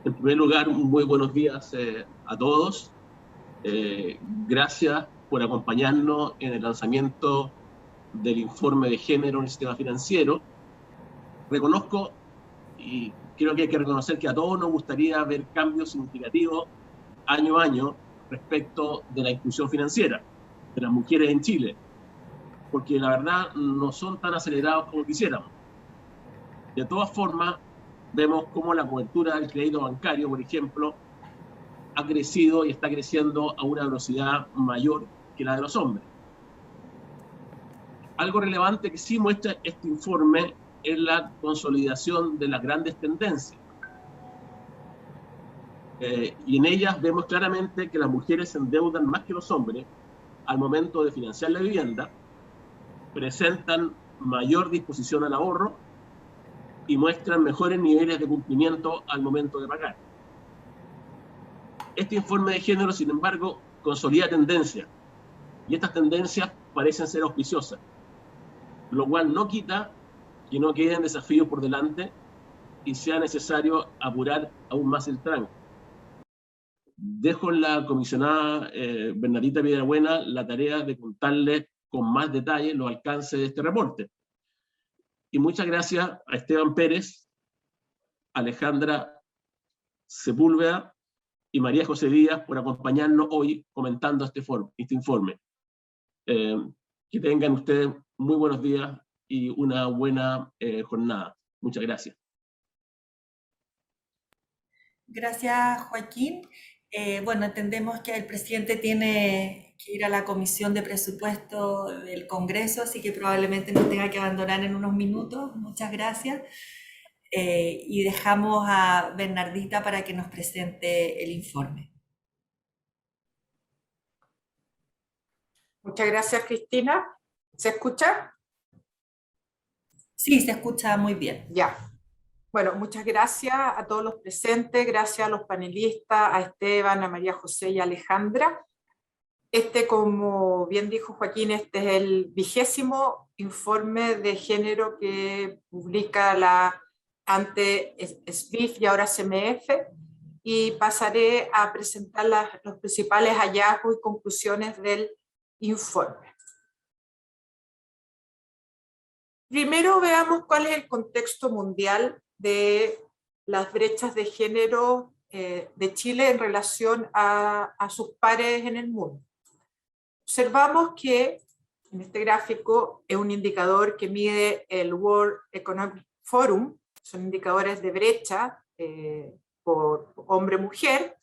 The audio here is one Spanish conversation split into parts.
En primer lugar, muy buenos días a todos. Gracias por acompañarnos en el lanzamiento del informe de género en el sistema financiero. Reconozco y creo que hay que reconocer que a todos nos gustaría ver cambios significativos año a año respecto de la inclusión financiera de las mujeres en Chile, porque la verdad no son tan acelerados como quisiéramos. De todas formas, vemos cómo la cobertura del crédito bancario, por ejemplo, ha crecido y está creciendo a una velocidad mayor que la de los hombres. Algo relevante que sí muestra este informe es la consolidación de las grandes tendencias. Y en ellas vemos claramente que las mujeres se endeudan más que los hombres al momento de financiar la vivienda, presentan mayor disposición al ahorro y muestran mejores niveles de cumplimiento al momento de pagar. Este informe de género, sin embargo, consolida tendencias, y estas tendencias parecen ser auspiciosas, lo cual no quita que no queden desafíos por delante y sea necesario apurar aún más el tranque. Dejo en la comisionada Bernardita Piedrabuena la tarea de contarles con más detalle los alcances de este reporte. Y muchas gracias a Esteban Pérez, Alejandra Sepúlveda y María José Díaz por acompañarnos hoy comentando este informe. Que tengan ustedes muy buenos días y una buena jornada. Muchas gracias. Gracias, Joaquín. Bueno, entendemos que el presidente tiene que ir a la Comisión de Presupuesto del Congreso, así que probablemente nos tenga que abandonar en unos minutos. Muchas gracias. Y dejamos a Bernardita para que nos presente el informe. Muchas gracias, Cristina. ¿Se escucha? Sí, se escucha muy bien. Ya. Bueno, muchas gracias a todos los presentes, gracias a los panelistas, a Esteban, a María José y a Alejandra. Como bien dijo Joaquín, este es el 20º informe de género que publica ante SBIF y ahora CMF, y pasaré a presentar los principales hallazgos y conclusiones del informe. Primero veamos cuál es el contexto mundial de las brechas de género de Chile en relación a sus pares en el mundo. Observamos que en este gráfico es un indicador que mide el World Economic Forum, son indicadores de brecha por hombre-mujer,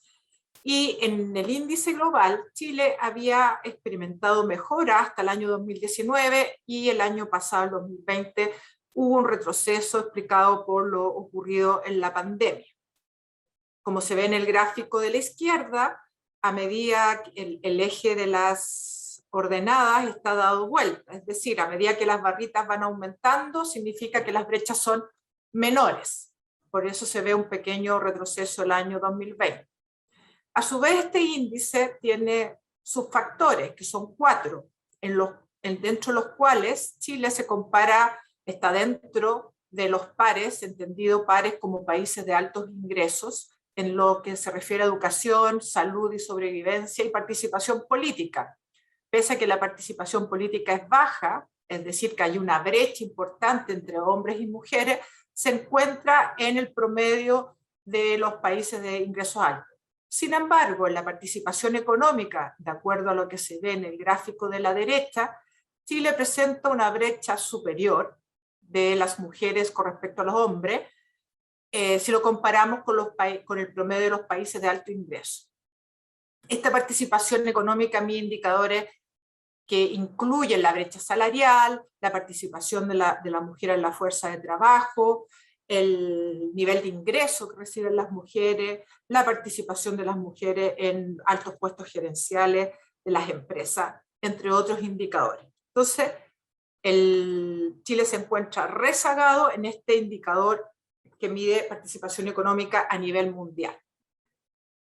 y en el índice global Chile había experimentado mejora hasta el año 2019 y el año pasado, el 2020, hubo un retroceso explicado por lo ocurrido en la pandemia. Como se ve en el gráfico de la izquierda, a medida que el eje de las ordenadas está dado vuelta, es decir, a medida que las barritas van aumentando, significa que las brechas son menores. Por eso se ve un pequeño retroceso el año 2020. A su vez, este índice tiene sus factores, que son 4, dentro de los cuales Chile está dentro de los pares, entendido pares como países de altos ingresos, en lo que se refiere a educación, salud y sobrevivencia y participación política. Pese a que la participación política es baja, es decir, que hay una brecha importante entre hombres y mujeres, se encuentra en el promedio de los países de ingresos altos. Sin embargo, en la participación económica, de acuerdo a lo que se ve en el gráfico de la derecha, Chile presenta una brecha superior de las mujeres con respecto a los hombres, si lo comparamos con el promedio de los países de alto ingreso. Esta participación económica mide indicadores que incluyen la brecha salarial, la participación de la mujer en la fuerza de trabajo, el nivel de ingreso que reciben las mujeres, la participación de las mujeres en altos puestos gerenciales de las empresas, entre otros indicadores. Entonces, Chile se encuentra rezagado en este indicador que mide participación económica a nivel mundial.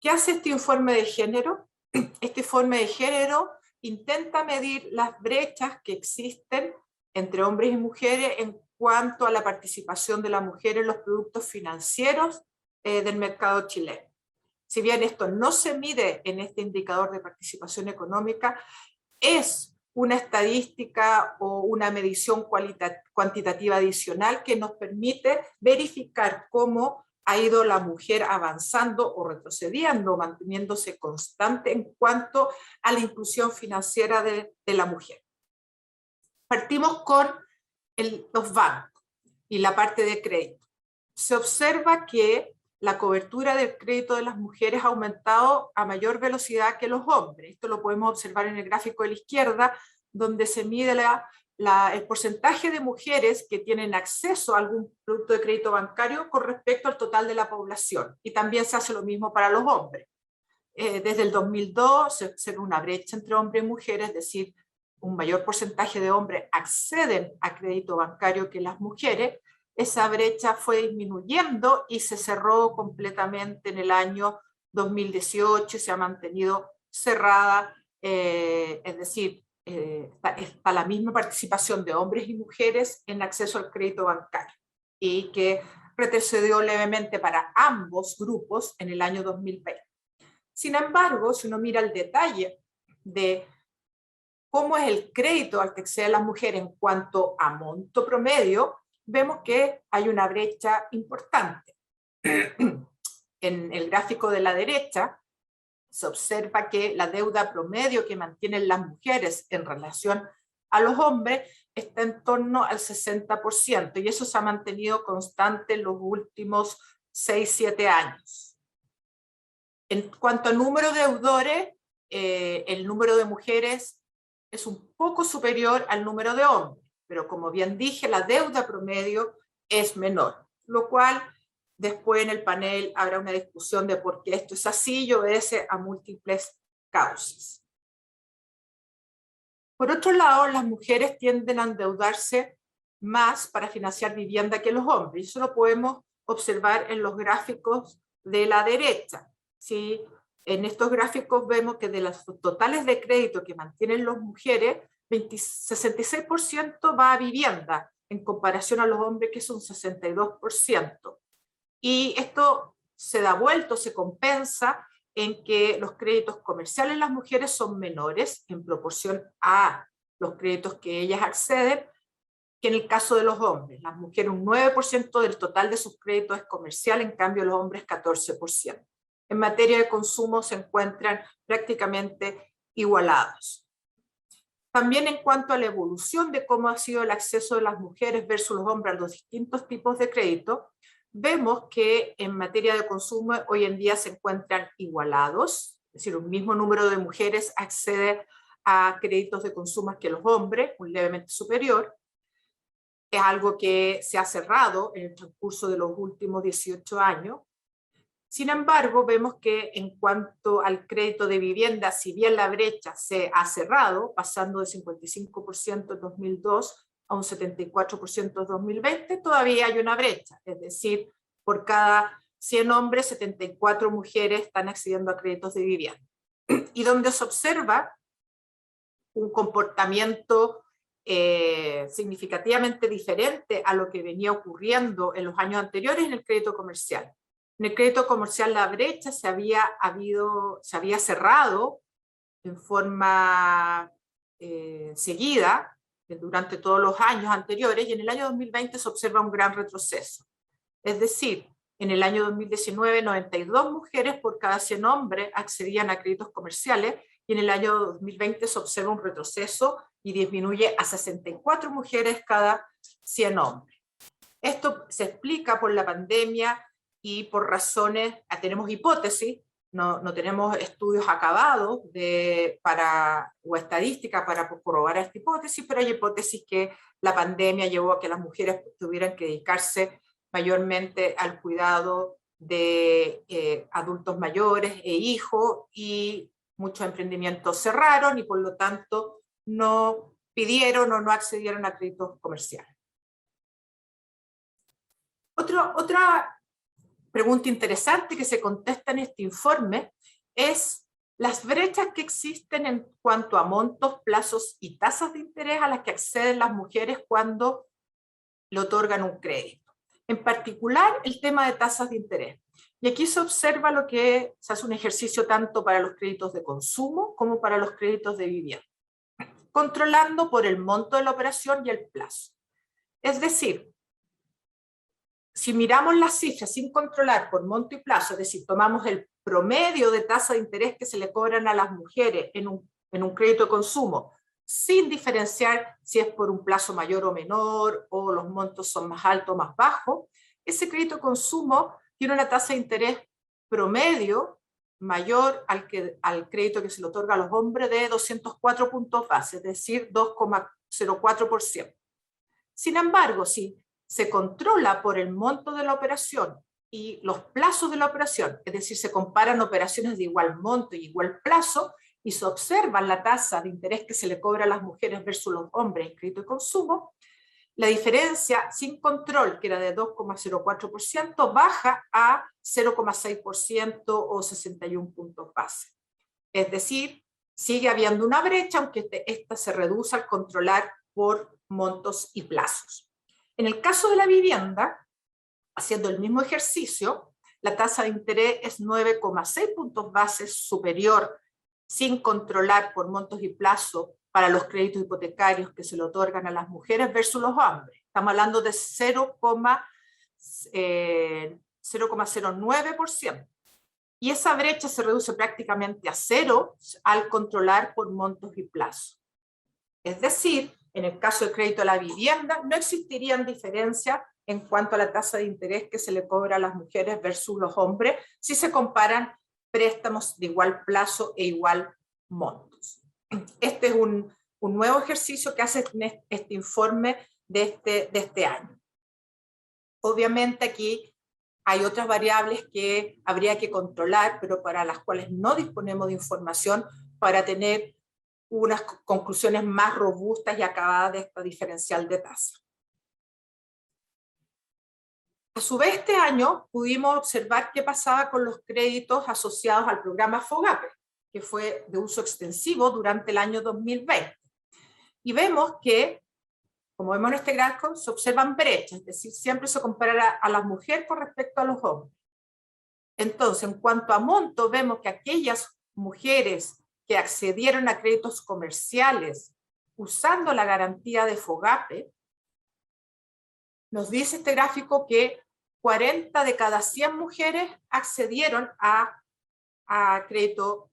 ¿Qué hace este informe de género? Este informe de género intenta medir las brechas que existen entre hombres y mujeres en cuanto a la participación de la mujer en los productos financieros del mercado chileno. Si bien esto no se mide en este indicador de participación económica, es una estadística o una medición cuantitativa adicional que nos permite verificar cómo ha ido la mujer avanzando o retrocediendo, manteniéndose constante en cuanto a la inclusión financiera de la mujer. Partimos con los bancos y la parte de crédito. Se observa que la cobertura del crédito de las mujeres ha aumentado a mayor velocidad que los hombres. Esto lo podemos observar en el gráfico de la izquierda, donde se mide el porcentaje de mujeres que tienen acceso a algún producto de crédito bancario con respecto al total de la población. Y también se hace lo mismo para los hombres. Desde el 2002 se observa una brecha entre hombres y mujeres, es decir, un mayor porcentaje de hombres acceden a crédito bancario que las mujeres. Esa brecha fue disminuyendo y se cerró completamente en el año 2018 y se ha mantenido cerrada, es decir, está la misma participación de hombres y mujeres en acceso al crédito bancario, y que retrocedió levemente para ambos grupos en el año 2020. Sin embargo, si uno mira el detalle de cómo es el crédito al que acceden las mujeres en cuanto a monto promedio, vemos que hay una brecha importante. En el gráfico de la derecha se observa que la deuda promedio que mantienen las mujeres en relación a los hombres está en torno al 60%, y eso se ha mantenido constante en los últimos 6-7 años. En cuanto al número de deudores, el número de mujeres es un poco superior al número de hombres, pero como bien dije, la deuda promedio es menor, lo cual después en el panel habrá una discusión de por qué esto es así y obedece a múltiples causas. Por otro lado, las mujeres tienden a endeudarse más para financiar vivienda que los hombres, y eso lo podemos observar en los gráficos de la derecha. ¿Sí? En estos gráficos vemos que de los totales de crédito que mantienen las mujeres, 66% va a vivienda, en comparación a los hombres, que es un 62%. Y esto se da vuelto, se compensa en que los créditos comerciales en las mujeres son menores en proporción a los créditos que ellas acceden, que en el caso de los hombres. Las mujeres un 9% del total de sus créditos es comercial, en cambio los hombres 14%. En materia de consumo se encuentran prácticamente igualados. También en cuanto a la evolución de cómo ha sido el acceso de las mujeres versus los hombres a los distintos tipos de crédito, vemos que en materia de consumo hoy en día se encuentran igualados, es decir, un mismo número de mujeres accede a créditos de consumo que los hombres, un levemente superior. Es algo que se ha cerrado en el transcurso de los últimos 18 años. Sin embargo, vemos que en cuanto al crédito de vivienda, si bien la brecha se ha cerrado, pasando de 55% en 2002 a un 74% en 2020, todavía hay una brecha. Es decir, por cada 100 hombres, 74 mujeres están accediendo a créditos de vivienda. Y donde se observa un comportamiento significativamente diferente a lo que venía ocurriendo en los años anteriores en el crédito comercial. En el crédito comercial la brecha se había cerrado en forma seguida durante todos los años anteriores, y en el año 2020 se observa un gran retroceso. Es decir, en el año 2019 92 mujeres por cada 100 hombres accedían a créditos comerciales, y en el año 2020 se observa un retroceso y disminuye a 64 mujeres cada 100 hombres. Esto se explica por la pandemia y por razones, tenemos hipótesis, no tenemos estudios acabados o estadísticas para corroborar esta hipótesis, pero hay hipótesis que la pandemia llevó a que las mujeres tuvieran que dedicarse mayormente al cuidado de adultos mayores e hijos, y muchos emprendimientos cerraron y por lo tanto no pidieron o no accedieron a créditos comerciales. Otra pregunta interesante que se contesta en este informe es las brechas que existen en cuanto a montos, plazos y tasas de interés a las que acceden las mujeres cuando le otorgan un crédito. En particular, el tema de tasas de interés. Y aquí se observa lo que se hace un ejercicio tanto para los créditos de consumo como para los créditos de vivienda, controlando por el monto de la operación y el plazo. Es decir, si miramos las cifras sin controlar por monto y plazo, es decir, tomamos el promedio de tasa de interés que se le cobran a las mujeres en un crédito de consumo, sin diferenciar si es por un plazo mayor o menor, o los montos son más altos o más bajos, ese crédito de consumo tiene una tasa de interés promedio mayor al crédito que se le otorga a los hombres de 204 puntos base, es decir, 2,04%. Sin embargo, si se controla por el monto de la operación y los plazos de la operación, es decir, se comparan operaciones de igual monto y igual plazo, y se observa la tasa de interés que se le cobra a las mujeres versus los hombres en crédito de consumo, la diferencia sin control, que era de 2,04%, baja a 0,6% o 61 puntos base. Es decir, sigue habiendo una brecha, aunque esta se reduce al controlar por montos y plazos. En el caso de la vivienda, haciendo el mismo ejercicio, la tasa de interés es 9,6 puntos base superior sin controlar por montos y plazos para los créditos hipotecarios que se le otorgan a las mujeres versus los hombres. Estamos hablando de 0,09%. Y esa brecha se reduce prácticamente a cero al controlar por montos y plazos. Es decir, en el caso del crédito a la vivienda, no existirían diferencias en cuanto a la tasa de interés que se le cobra a las mujeres versus los hombres, si se comparan préstamos de igual plazo e igual montos. Este es un nuevo ejercicio que hace este informe de este año. Obviamente aquí hay otras variables que habría que controlar, pero para las cuales no disponemos de información para tener unas conclusiones más robustas y acabadas de esta diferencial de tasa. A su vez, este año pudimos observar qué pasaba con los créditos asociados al programa FOGAPE, que fue de uso extensivo durante el año 2020. Y vemos que, como vemos en este gráfico, se observan brechas, es decir, siempre se compara a las mujeres con respecto a los hombres. Entonces, en cuanto a monto, vemos que aquellas mujeres que accedieron a créditos comerciales usando la garantía de FOGAPE, nos dice este gráfico que 40 de cada 100 mujeres accedieron a crédito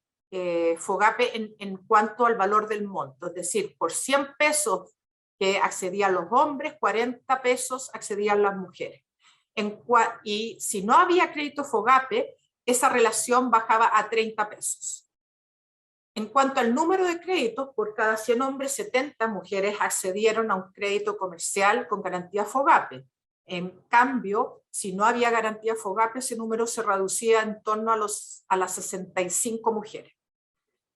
FOGAPE en cuanto al valor del monto. Es decir, por 100 pesos que accedían los hombres, 40 pesos accedían las mujeres. Y si no había crédito FOGAPE, esa relación bajaba a 30 pesos. En cuanto al número de créditos, por cada 100 hombres, 70 mujeres accedieron a un crédito comercial con garantía FOGAPE. En cambio, si no había garantía FOGAPE, ese número se reducía en torno a las 65 mujeres.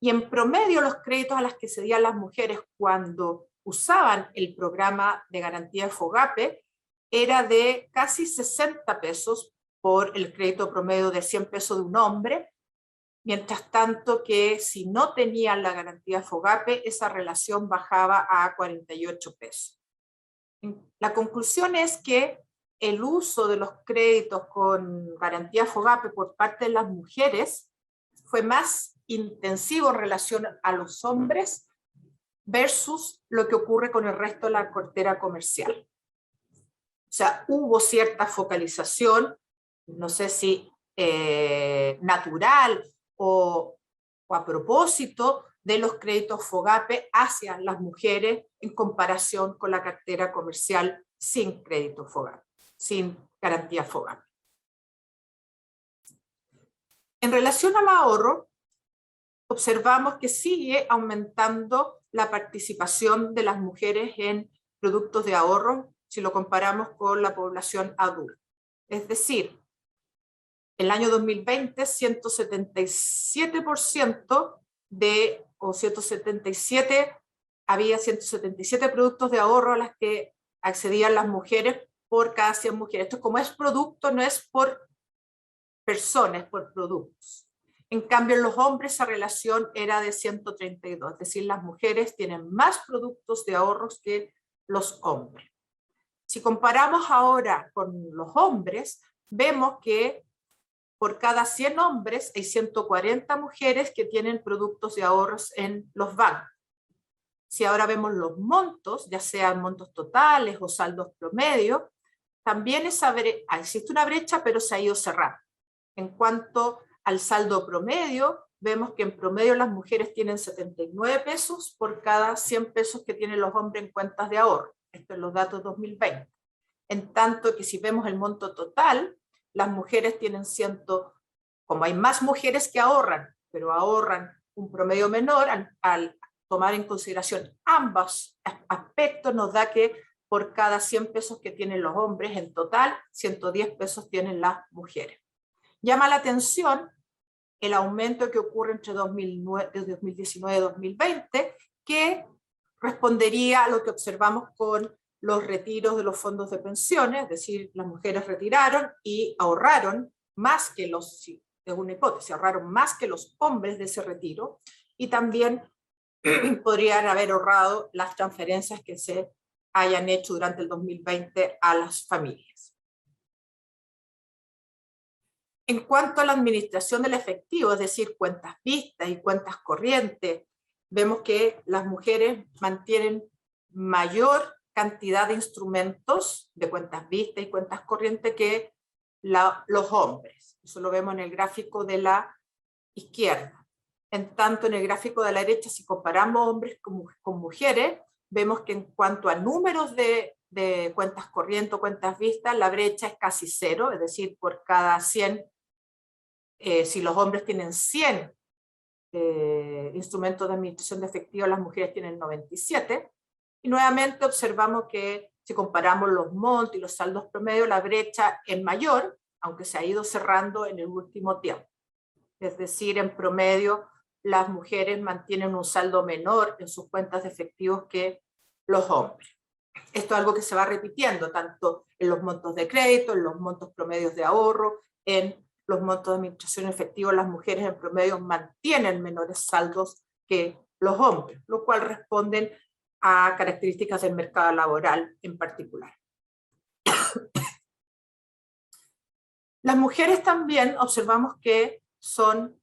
Y en promedio, los créditos a las que cedían las mujeres cuando usaban el programa de garantía FOGAPE era de casi 60 pesos por el crédito promedio de 100 pesos de un hombre, mientras tanto que si no tenían la garantía FOGAPE, esa relación bajaba a 48 pesos. La conclusión es que el uso de los créditos con garantía FOGAPE por parte de las mujeres fue más intensivo en relación a los hombres versus lo que ocurre con el resto de la cartera comercial. O sea, hubo cierta focalización, no sé si natural o a propósito de los créditos FOGAPE hacia las mujeres en comparación con la cartera comercial sin crédito FOGAPE, sin garantía FOGAPE. En relación al ahorro, observamos que sigue aumentando la participación de las mujeres en productos de ahorro si lo comparamos con la población adulta. Es decir, el año 2020, había 177 productos de ahorro a las que accedían las mujeres por cada 100 mujeres. Esto, como es producto, no es por personas, por productos. En cambio, en los hombres esa relación era de 132, es decir, las mujeres tienen más productos de ahorros que los hombres. Si comparamos ahora con los hombres, vemos que por cada 100 hombres hay 140 mujeres que tienen productos de ahorros en los bancos. Si ahora vemos los montos, ya sean montos totales o saldos promedio, también existe una brecha, pero se ha ido cerrando. En cuanto al saldo promedio, vemos que en promedio las mujeres tienen 79 pesos por cada 100 pesos que tienen los hombres en cuentas de ahorro. Estos son los datos 2020. En tanto que si vemos el monto total, las mujeres tienen como hay más mujeres que ahorran, pero ahorran un promedio menor, al tomar en consideración ambos aspectos, nos da que por cada 100 pesos que tienen los hombres, en total, 110 pesos tienen las mujeres. Llama la atención el aumento que ocurre entre 2019 y 2020, que respondería a lo que observamos con los retiros de los fondos de pensiones, es decir, las mujeres retiraron y ahorraron más que es una hipótesis, ahorraron más que los hombres de ese retiro, y también podrían haber ahorrado las transferencias que se hayan hecho durante el 2020 a las familias. En cuanto a la administración del efectivo, es decir, cuentas vistas y cuentas corrientes, vemos que las mujeres mantienen mayor cantidad de instrumentos de cuentas vistas y cuentas corrientes que los hombres. Eso lo vemos en el gráfico de la izquierda. En tanto, en el gráfico de la derecha, si comparamos hombres con mujeres, vemos que en cuanto a números de cuentas corrientes o cuentas vistas, la brecha es casi cero, es decir, por cada 100, si los hombres tienen 100 instrumentos de administración de efectivo, las mujeres tienen 97, y nuevamente observamos que si comparamos los montos y los saldos promedio, la brecha es mayor, aunque se ha ido cerrando en el último tiempo. Es decir, en promedio, las mujeres mantienen un saldo menor en sus cuentas de efectivos que los hombres. Esto es algo que se va repitiendo, tanto en los montos de crédito, en los montos promedios de ahorro, en los montos de administración efectiva, las mujeres en promedio mantienen menores saldos que los hombres, lo cual responden a características del mercado laboral en particular. Las mujeres también observamos que son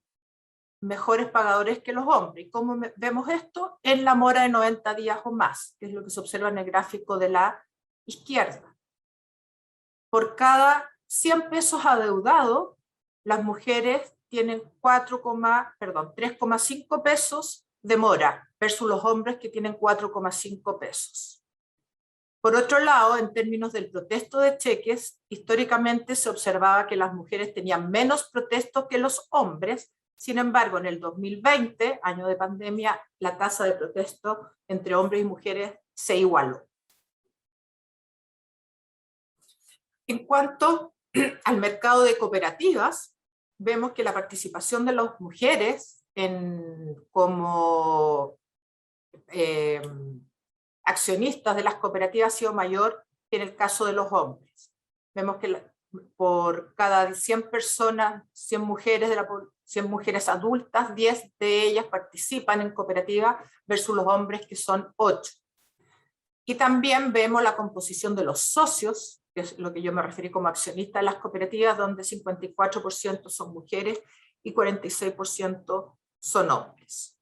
mejores pagadores que los hombres. ¿Y cómo vemos esto? En la mora de 90 días o más, que es lo que se observa en el gráfico de la izquierda. Por cada 100 pesos adeudados, las mujeres tienen 3,5 pesos de mora, versus los hombres que tienen 4,5 pesos. Por otro lado, en términos del protesto de cheques, históricamente se observaba que las mujeres tenían menos protestos que los hombres. Sin embargo, en el 2020, año de pandemia, la tasa de protesto entre hombres y mujeres se igualó. En cuanto al mercado de cooperativas, vemos que la participación de las mujeres como accionistas de las cooperativas ha sido mayor que en el caso de los hombres. Vemos que por cada 100 personas, 100 mujeres adultas, 10 de ellas participan en cooperativas versus los hombres, que son 8. Y también vemos la composición de los socios, que es lo que yo me referí como accionistas de las cooperativas, donde 54% son mujeres y 46% son hombres.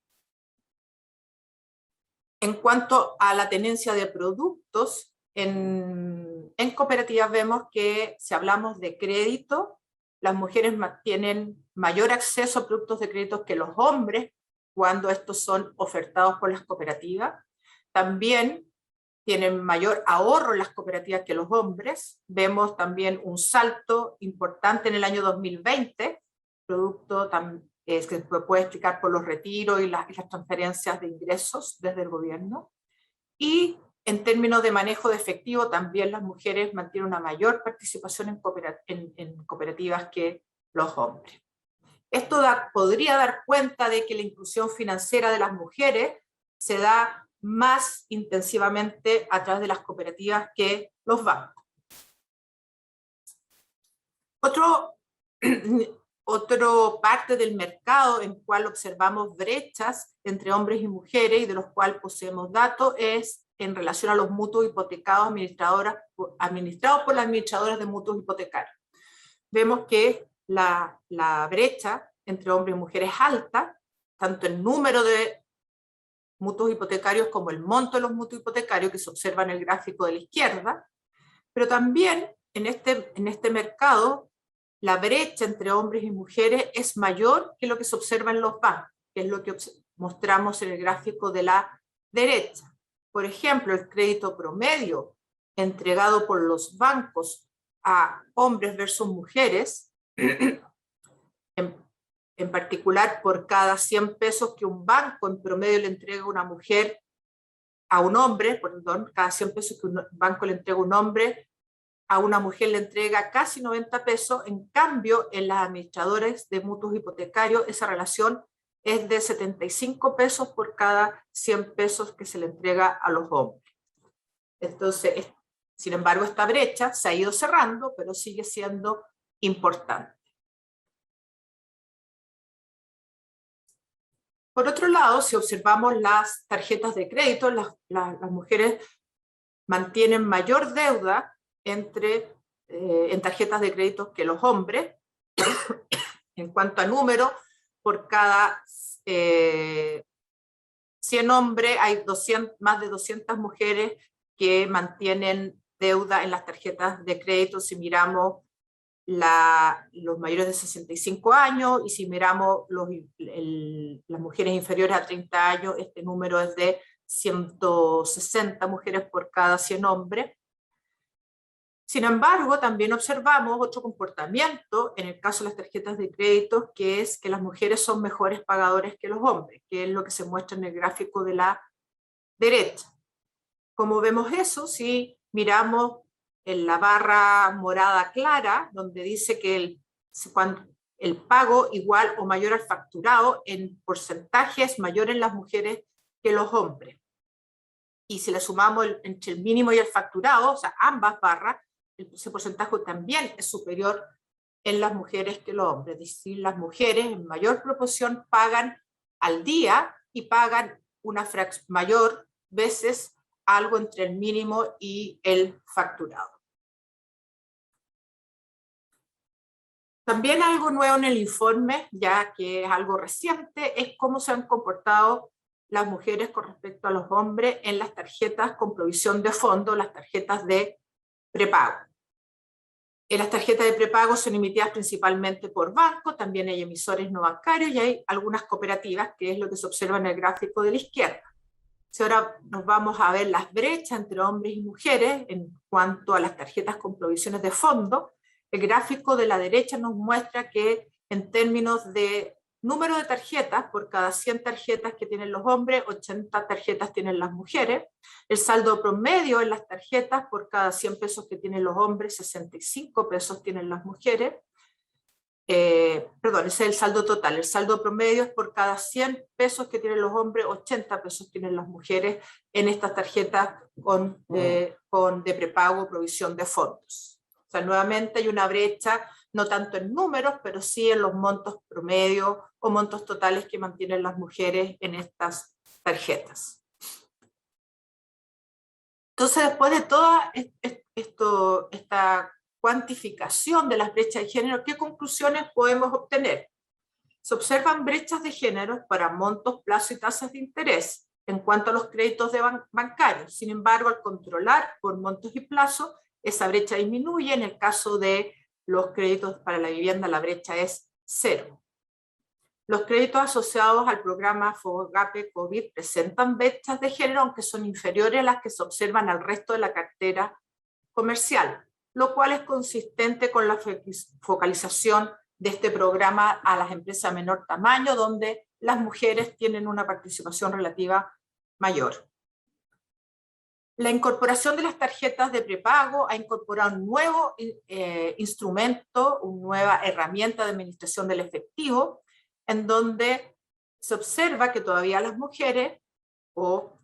En cuanto a la tenencia de productos, en cooperativas vemos que si hablamos de crédito, las mujeres tienen mayor acceso a productos de crédito que los hombres cuando estos son ofertados por las cooperativas. También tienen mayor ahorro en las cooperativas que los hombres. Vemos también un salto importante en el año 2020, producto que se puede explicar por los retiros y las transferencias de ingresos desde el gobierno. Y en términos de manejo de efectivo, también las mujeres mantienen una mayor participación en cooperativas que los hombres. Esto podría dar cuenta de que la inclusión financiera de las mujeres se da más intensivamente a través de las cooperativas que los bancos. Otro parte del mercado en cual observamos brechas entre hombres y mujeres y de los cuales poseemos datos es en relación a los mutuos hipotecados administrados por las administradoras de mutuos hipotecarios. Vemos que la brecha entre hombres y mujeres es alta, tanto el número de mutuos hipotecarios como el monto de los mutuos hipotecarios, que se observa en el gráfico de la izquierda, pero también en este mercado la brecha entre hombres y mujeres es mayor que lo que se observa en los bancos, que es lo que mostramos en el gráfico de la derecha. Por ejemplo, el crédito promedio entregado por los bancos a hombres versus mujeres, en particular por cada 100 pesos que un banco en promedio le entrega a una mujer, a un hombre, perdón, cada 100 pesos que un banco le entrega a un hombre, a una mujer le entrega casi 90 pesos, en cambio en las administradoras de mutuos hipotecarios esa relación es de 75 pesos por cada 100 pesos que se le entrega a los hombres. Entonces, sin embargo, esta brecha se ha ido cerrando, pero sigue siendo importante. Por otro lado, si observamos las tarjetas de crédito, las mujeres mantienen mayor deuda en tarjetas de crédito que los hombres. En cuanto a número, por cada 100 hombres hay más de 200 mujeres que mantienen deuda en las tarjetas de crédito si miramos los mayores de 65 años, y si miramos las mujeres inferiores a 30 años, este número es de 160 mujeres por cada 100 hombres. Sin embargo, también observamos otro comportamiento en el caso de las tarjetas de crédito, que es que las mujeres son mejores pagadores que los hombres, que es lo que se muestra en el gráfico de la derecha. ¿Cómo vemos eso? Si miramos en la barra morada clara, donde dice que el pago igual o mayor al facturado en porcentaje es mayor en las mujeres que los hombres. Y si le sumamos entre el mínimo y el facturado, o sea, ambas barras, ese porcentaje también es superior en las mujeres que los hombres. Es decir, las mujeres en mayor proporción pagan al día y pagan una mayor veces algo entre el mínimo y el facturado. También algo nuevo en el informe, ya que es algo reciente, es cómo se han comportado las mujeres con respecto a los hombres en las tarjetas con provisión de fondo, las tarjetas de prepago. Las tarjetas de prepago son emitidas principalmente por bancos, también hay emisores no bancarios y hay algunas cooperativas, que es lo que se observa en el gráfico de la izquierda. Si ahora nos vamos a ver las brechas entre hombres y mujeres en cuanto a las tarjetas con provisiones de fondo, el gráfico de la derecha nos muestra que en términos de número de tarjetas, por cada 100 tarjetas que tienen los hombres, 80 tarjetas tienen las mujeres. El saldo promedio en las tarjetas, por cada 100 pesos que tienen los hombres, 65 pesos tienen las mujeres. Perdón, ese es el saldo total. El saldo promedio es por cada 100 pesos que tienen los hombres, 80 pesos tienen las mujeres en estas tarjetas de prepago, provisión de fondos. O sea, nuevamente hay una brecha, no tanto en números, pero sí en los montos promedio o montos totales que mantienen las mujeres en estas tarjetas. Entonces, después de toda esta cuantificación de las brechas de género, ¿qué conclusiones podemos obtener? Se observan brechas de género para montos, plazo y tasas de interés en cuanto a los créditos bancarios. Sin embargo, al controlar por montos y plazos, esa brecha disminuye. En el caso de los créditos para la vivienda, la brecha es 0. Los créditos asociados al programa FOGAPE COVID presentan brechas de género, aunque son inferiores a las que se observan al resto de la cartera comercial, lo cual es consistente con la focalización de este programa a las empresas de menor tamaño, donde las mujeres tienen una participación relativa mayor. La incorporación de las tarjetas de prepago ha incorporado un nuevo instrumento, una nueva herramienta de administración del efectivo, en donde se observa que todavía las mujeres, o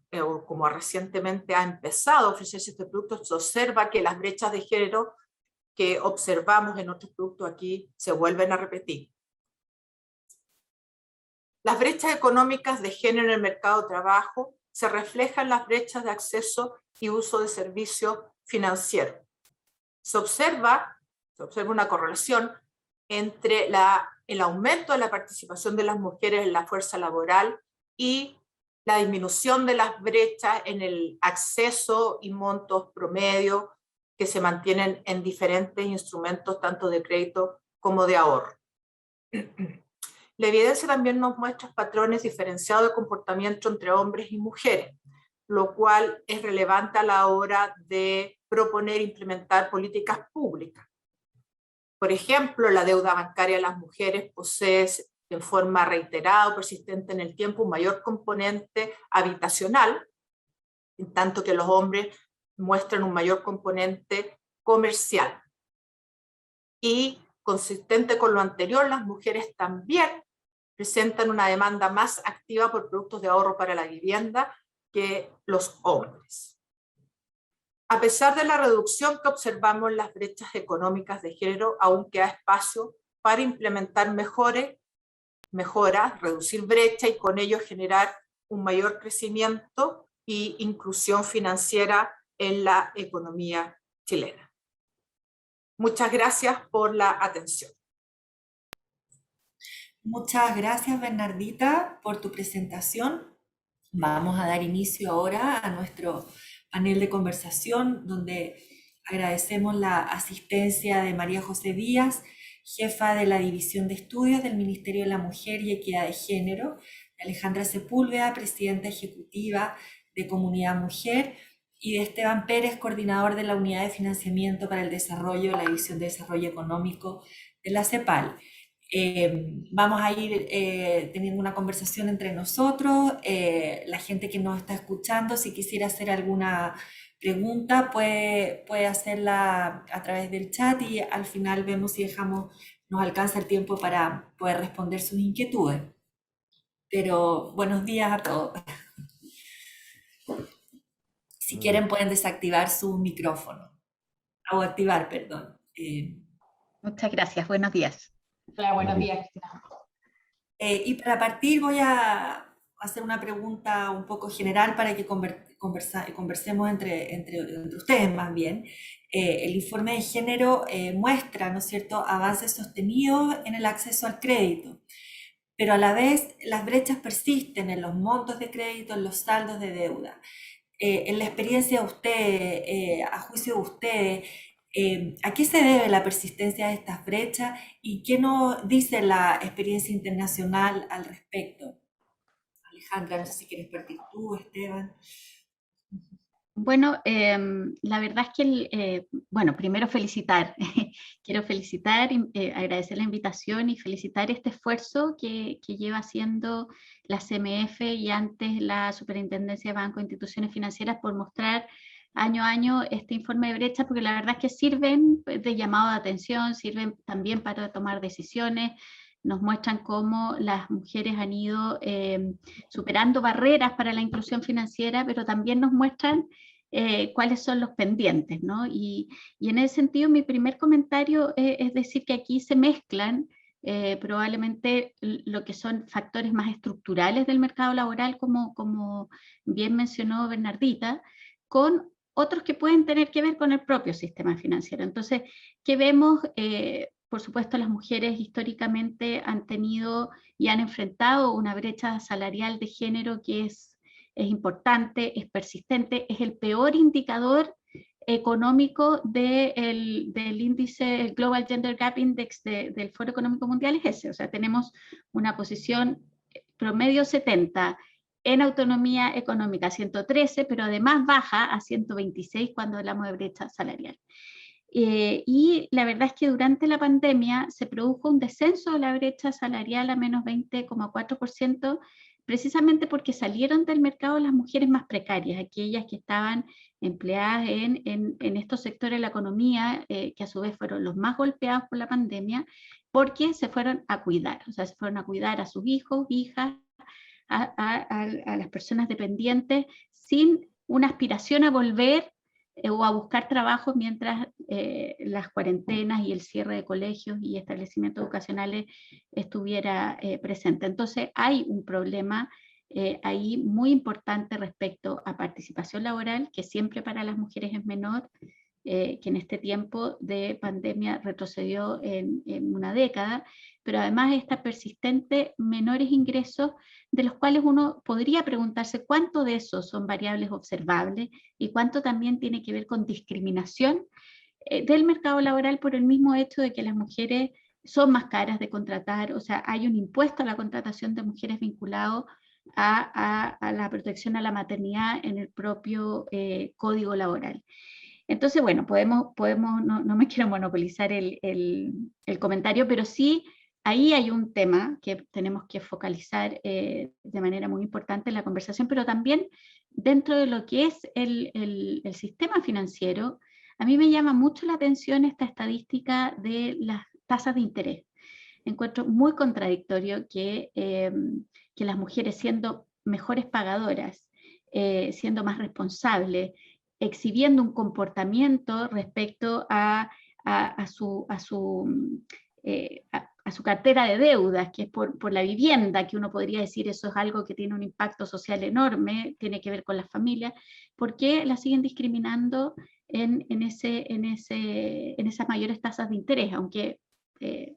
como recientemente ha empezado a ofrecerse este producto, se observa que las brechas de género que observamos en otros productos aquí se vuelven a repetir. Las brechas económicas de género en el mercado de trabajo se reflejan en las brechas de acceso y uso de servicios financieros. Se observa una correlación entre el aumento de la participación de las mujeres en la fuerza laboral y la disminución de las brechas en el acceso y montos promedio que se mantienen en diferentes instrumentos, tanto de crédito como de ahorro. La evidencia también nos muestra patrones diferenciados de comportamiento entre hombres y mujeres, lo cual es relevante a la hora de proponer e implementar políticas públicas. Por ejemplo, la deuda bancaria de las mujeres posee en forma reiterada o persistente en el tiempo un mayor componente habitacional, en tanto que los hombres muestran un mayor componente comercial. Y consistente con lo anterior, las mujeres también presentan una demanda más activa por productos de ahorro para la vivienda que los hombres. A pesar de la reducción que observamos en las brechas económicas de género, aún queda espacio para implementar mejoras, reducir brecha y con ello generar un mayor crecimiento e inclusión financiera en la economía chilena. Muchas gracias por la atención. Muchas gracias, Bernardita, por tu presentación. Vamos a dar inicio ahora a nuestro panel de conversación, donde agradecemos la asistencia de María José Díaz, jefa de la División de Estudios del Ministerio de la Mujer y Equidad de Género, de Alejandra Sepúlveda, presidenta ejecutiva de Comunidad Mujer, y de Esteban Pérez, coordinador de la Unidad de Financiamiento para el Desarrollo de la División de Desarrollo Económico de la CEPAL. Vamos a ir teniendo una conversación entre nosotros. La gente que nos está escuchando, si quisiera hacer alguna pregunta, puede hacerla a través del chat y al final vemos si nos alcanza el tiempo para poder responder sus inquietudes. Pero buenos días a todos. Si quieren pueden desactivar su micrófono, o activar, perdón. Muchas gracias, buenos días. Hola, buenos días, Cristina. Y para partir voy a hacer una pregunta un poco general para que conversemos entre ustedes más bien. El informe de género muestra, ¿no es cierto?, avances sostenidos en el acceso al crédito, pero a la vez las brechas persisten en los montos de crédito, en los saldos de deuda. En la experiencia de ustedes, a juicio de ustedes, ¿a qué se debe la persistencia de estas brechas y qué nos dice la experiencia internacional al respecto? Alejandra, no sé si quieres partir tú, Esteban. Bueno, la verdad es que, bueno, primero felicitar, quiero felicitar, agradecer la invitación y felicitar este esfuerzo que lleva haciendo la CMF y antes la Superintendencia de Bancos e Instituciones Financieras por mostrar año a año este informe de brecha, porque la verdad es que sirven de llamado de atención, sirven también para tomar decisiones, nos muestran cómo las mujeres han ido superando barreras para la inclusión financiera, pero también nos muestran cuáles son los pendientes, ¿no? Y en ese sentido mi primer comentario es decir que aquí se mezclan probablemente lo que son factores más estructurales del mercado laboral, como bien mencionó Bernardita, con otros que pueden tener que ver con el propio sistema financiero. Entonces, ¿qué vemos? Por supuesto, las mujeres históricamente han tenido y han enfrentado una brecha salarial de género que es importante, es persistente, es el peor indicador económico del índice, el Global Gender Gap Index del Foro Económico Mundial es ese. O sea, tenemos una posición promedio 70, en autonomía económica 113, pero además baja a 126 cuando hablamos de brecha salarial. Y la verdad es que durante la pandemia se produjo un descenso de la brecha salarial a menos 20,4%, precisamente porque salieron del mercado las mujeres más precarias, aquellas que estaban empleadas en estos sectores de la economía, que a su vez fueron los más golpeados por la pandemia, porque se fueron a cuidar, o sea, se fueron a cuidar a sus hijos, hijas, a las personas dependientes sin una aspiración a volver o a buscar trabajo mientras las cuarentenas y el cierre de colegios y establecimientos educacionales estuviera presente. Entonces hay un problema ahí muy importante respecto a participación laboral, que siempre para las mujeres es menor, que en este tiempo de pandemia retrocedió en una década, pero además está persistente menores ingresos, de los cuales uno podría preguntarse cuánto de esos son variables observables y cuánto también tiene que ver con discriminación del mercado laboral por el mismo hecho de que las mujeres son más caras de contratar, o sea, hay un impuesto a la contratación de mujeres vinculado a la protección a la maternidad en el propio código laboral. Entonces, bueno, no me quiero monopolizar el comentario, pero sí, ahí hay un tema que tenemos que focalizar de manera muy importante en la conversación, pero también dentro de lo que es el sistema financiero. A mí me llama mucho la atención esta estadística de las tasas de interés. Encuentro muy contradictorio que las mujeres, siendo mejores pagadoras, siendo más responsables, exhibiendo un comportamiento respecto a su cartera de deudas, que es por la vivienda, que uno podría decir eso es algo que tiene un impacto social enorme, tiene que ver con las familias, ¿por qué la siguen discriminando en esas mayores tasas de interés? Aunque,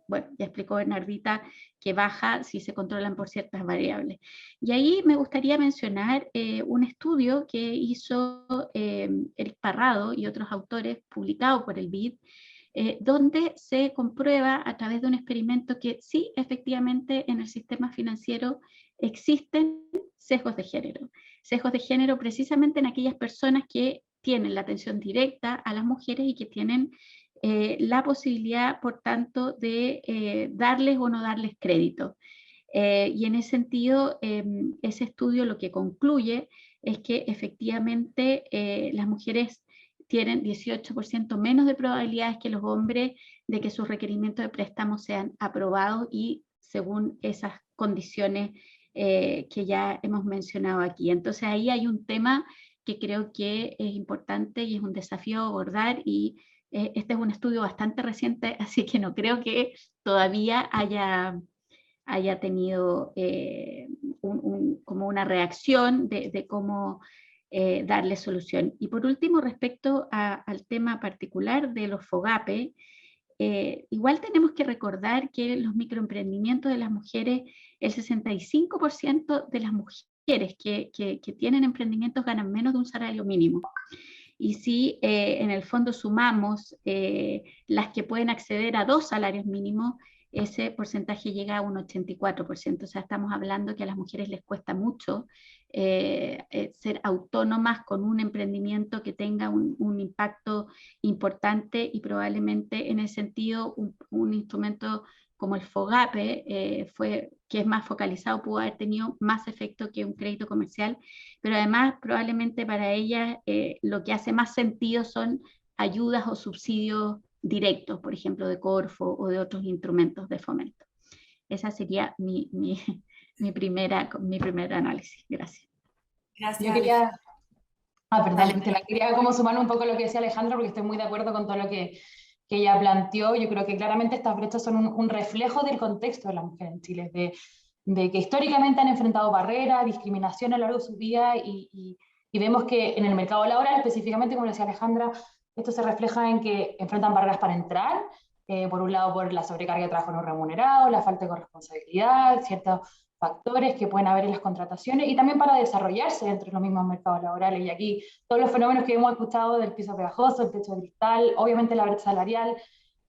bueno, ya explicó Bernardita que baja si se controlan por ciertas variables. Y ahí me gustaría mencionar un estudio que hizo Eric Parrado y otros autores, publicado por el BID, donde se comprueba a través de un experimento que sí, efectivamente, en el sistema financiero existen sesgos de género precisamente en aquellas personas que tienen la atención directa a las mujeres y que tienen la posibilidad, por tanto, de darles o no darles crédito. Y en ese sentido, ese estudio lo que concluye es que efectivamente las mujeres tienen 18% menos de probabilidades que los hombres de que sus requerimientos de préstamo sean aprobados y según esas condiciones que ya hemos mencionado aquí. Entonces ahí hay un tema que creo que es importante y es un desafío a abordar, y este es un estudio bastante reciente, así que no creo que todavía haya tenido como una reacción de cómo darle solución. Y por último, respecto al tema particular de los FOGAPE, igual tenemos que recordar que los microemprendimientos de las mujeres, el 65% de las mujeres que tienen emprendimientos ganan menos de un salario mínimo. Y si en el fondo sumamos las que pueden acceder a 2 salarios mínimos, ese porcentaje llega a un 84%. O sea, estamos hablando que a las mujeres les cuesta mucho ser autónomas con un emprendimiento que tenga un impacto importante, y probablemente en ese sentido un instrumento como el FOGAPE, que es más focalizado, pudo haber tenido más efecto que un crédito comercial, pero además probablemente para ellas lo que hace más sentido son ayudas o subsidios directos, por ejemplo, de Corfo o de otros instrumentos de fomento. Esa sería mi primer análisis. Gracias. Gracias. Yo quería, perdón, Dale. Cristina, quería como sumar un poco lo que decía Alejandra, porque estoy muy de acuerdo con todo lo que ella planteó. Yo creo que claramente estas brechas son un reflejo del contexto de las mujeres en Chile, de que históricamente han enfrentado barreras, discriminación a lo largo de su vida, y vemos que en el mercado laboral, específicamente, como decía Alejandra, esto se refleja en que enfrentan barreras para entrar, por un lado por la sobrecarga de trabajo no remunerado, la falta de corresponsabilidad, ciertos factores que pueden haber en las contrataciones, y también para desarrollarse dentro de los mismos mercados laborales. Y aquí todos los fenómenos que hemos escuchado del piso pegajoso, el techo de cristal, obviamente la brecha salarial,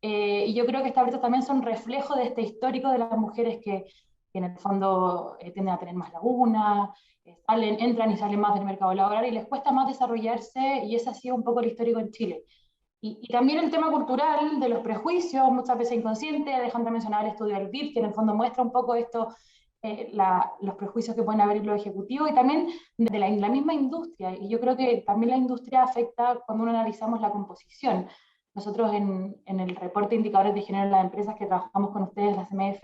y yo creo que estas brechas también son reflejo de este histórico de las mujeres que en el fondo tienden a tener más lagunas, entran y salen más del mercado laboral y les cuesta más desarrollarse, y ese ha sido un poco el histórico en Chile. Y también el tema cultural de los prejuicios, muchas veces inconscientes. Alejandra mencionaba el estudio del BID, que en el fondo muestra un poco esto, los prejuicios que pueden haber en los ejecutivos, y también de la misma industria. Y yo creo que también la industria afecta cuando uno analizamos la composición. Nosotros en el reporte de indicadores de género de las empresas que trabajamos con ustedes, la CMF,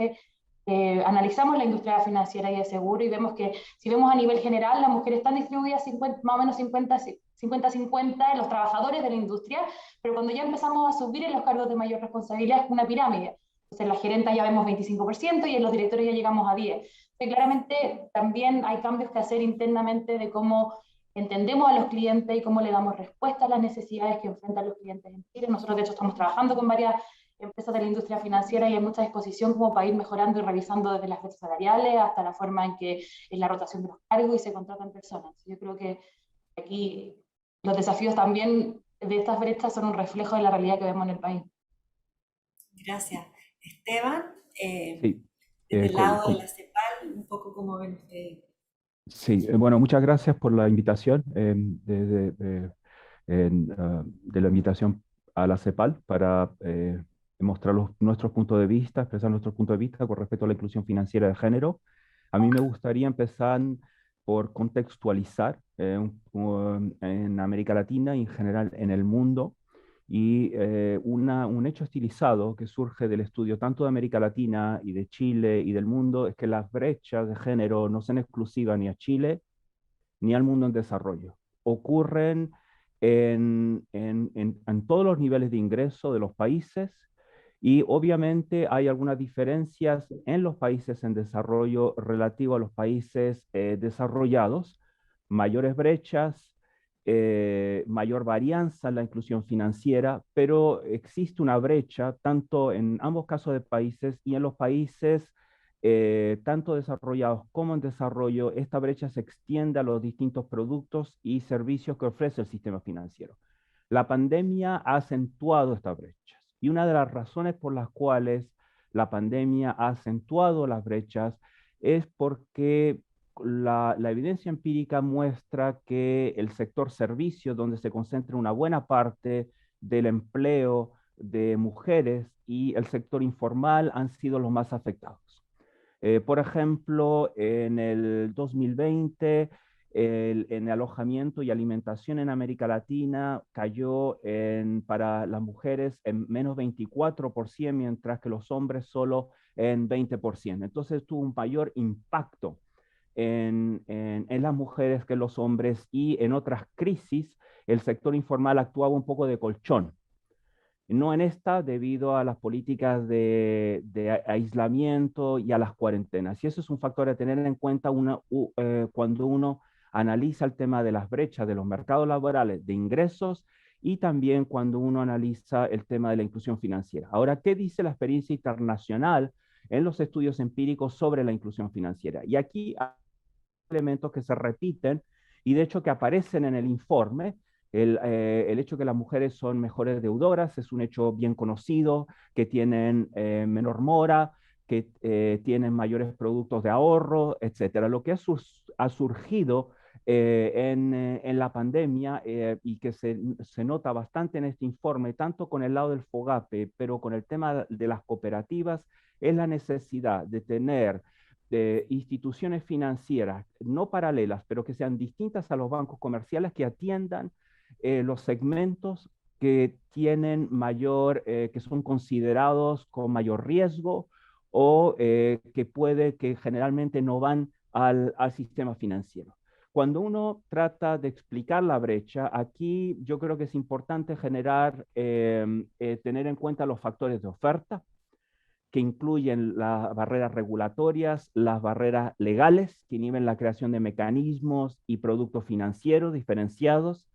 analizamos la industria financiera y de seguro, y vemos que si vemos a nivel general, las mujeres están distribuidas más o menos 50-50 en los trabajadores de la industria, pero cuando ya empezamos a subir en los cargos de mayor responsabilidad es una pirámide. Entonces en las gerentas ya vemos 25% y en los directores ya llegamos a 10%. Entonces, claramente también hay cambios que hacer internamente de cómo entendemos a los clientes y cómo le damos respuesta a las necesidades que enfrentan los clientes en Chile. Nosotros, de hecho, estamos trabajando con varias empresas de la industria financiera y hay mucha disposición como para ir mejorando y revisando desde las brechas salariales hasta la forma en que es la rotación de los cargos y se contratan personas. Yo creo que aquí los desafíos también de estas brechas son un reflejo de la realidad que vemos en el país. Gracias. Esteban, Sí, desde el lado de com- la CEPAL, un poco como ven ustedes. sí, bueno, muchas gracias por la invitación, de la invitación a la CEPAL para mostrar nuestros puntos de vista, expresar nuestros puntos de vista con respecto a la inclusión financiera de género. A mí me gustaría empezar por contextualizar en América Latina y en general en el mundo, y un hecho estilizado que surge del estudio tanto de América Latina y de Chile y del mundo es que las brechas de género no son exclusivas ni a Chile ni al mundo en desarrollo. Ocurren en todos los niveles de ingreso de los países, y obviamente hay algunas diferencias en los países en desarrollo relativo a los países desarrollados, mayores brechas, mayor varianza en la inclusión financiera, pero existe una brecha tanto en ambos casos de países y en los países tanto desarrollados como en desarrollo. Esta brecha se extiende a los distintos productos y servicios que ofrece el sistema financiero. La pandemia ha acentuado estas brechas, y una de las razones por las cuales la pandemia ha acentuado las brechas es porque la evidencia empírica muestra que el sector servicios, donde se concentra una buena parte del empleo de mujeres, y el sector informal han sido los más afectados. Por ejemplo, en el 2020, en alojamiento y alimentación en América Latina cayó para las mujeres en menos 24%, mientras que los hombres solo en 20%. Entonces tuvo un mayor impacto en las mujeres que en los hombres, y en otras crisis el sector informal actuaba un poco de colchón. No en esta, debido a las políticas de aislamiento y a las cuarentenas. Y eso es un factor a tener en cuenta cuando uno analiza el tema de las brechas de los mercados laborales, de ingresos, y también cuando uno analiza el tema de la inclusión financiera. Ahora, ¿qué dice la experiencia internacional en los estudios empíricos sobre la inclusión financiera? Y aquí hay elementos que se repiten y de hecho que aparecen en el informe. El hecho que las mujeres son mejores deudoras es un hecho bien conocido, que tienen menor mora, que tienen mayores productos de ahorro, etcétera. Lo que ha surgido en la pandemia, y que se nota bastante en este informe, tanto con el lado del FOGAPE, pero con el tema de las cooperativas, es la necesidad de tener instituciones financieras no paralelas, pero que sean distintas a los bancos comerciales, que atiendan los segmentos que tienen que son considerados con mayor riesgo, o que generalmente no van al sistema financiero. Cuando uno trata de explicar la brecha, aquí yo creo que es importante tener en cuenta los factores de oferta, que incluyen las barreras regulatorias, las barreras legales, que inhiben la creación de mecanismos y productos financieros diferenciados,